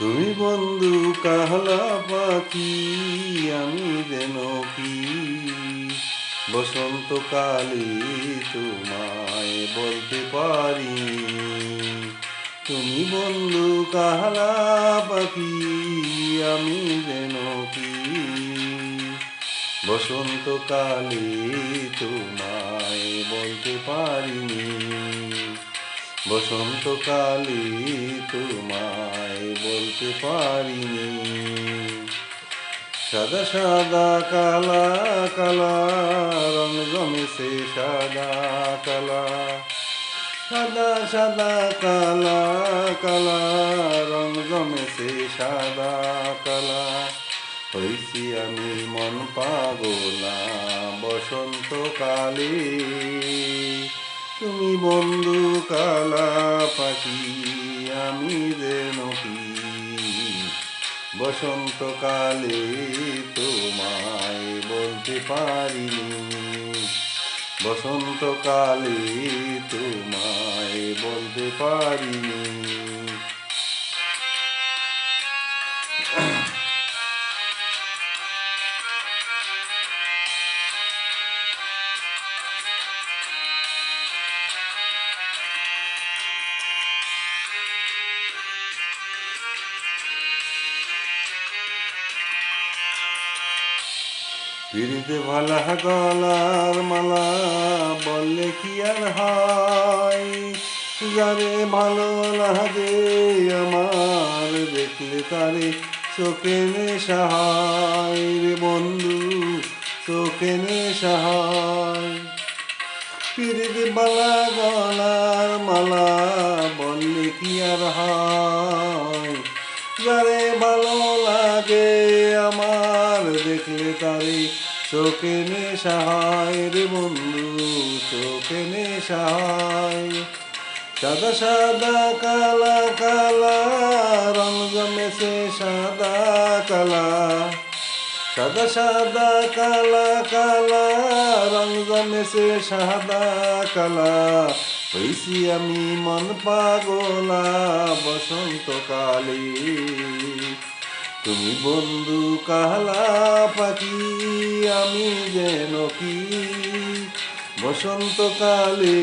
তুমি বন্ধু কাহলা পাখি, আমি যেন কি বসন্তকালে তোমায় বলতে পারি। তুমি বন্ধু কাহলা পাখি, আমি যেন কি বসন্তকালে তোমায় বলতে পারিনি। বসন্তকালে তোমায় বলতে পারিনি। সাদা সাদা কালা কালা রং জমেছে সাদা কালা, সাদা সাদা কালা কালা রং জমেছে সাদা কালা। হইছি আমি মন পাগলা বসন্তকালে। তুমি বন্ধু কালা পাখি, আমি যেন কি বসন্তকালে তোমায় বলতে পারিনি। বসন্তকালে তোমায় বলতে পারিনি। পিড়িতে ভালা গলার মালা বললে কি আর হয়, যারে ভালো লাগে আমার দেখলে তারে চোখে নেশা হয় রে বন্ধু, চোখে নেশা হয়। পিড়িতে ভালা গলার মালা বললে কি আর হয়, যারে ভালো লাগে আমার দেখলে তারে চোখে নেশা হয় রে বন্ধু, চোখে নেশা হয়। সাদা সাদা কালা কালা রং জমেছে সাদা কালা, সাদা সাদা কালা কালা রং জমেছে সাদা কালা। হইছি আমি মন পাগলা বসন্তকালে। তুমি বন্ধু কাহলা পাখি, আমি যেন কি বসন্তকালে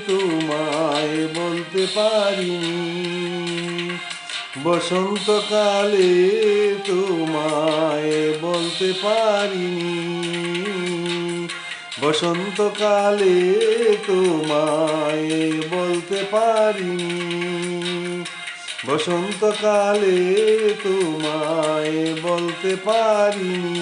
তোমায় বলতে পারিনি। বসন্তকালে তোমায় বলতে পারিনি। বসন্তকালে তোমায় বলতে পারিনি। বসন্তকালে তোমায় বলতে পারিনি।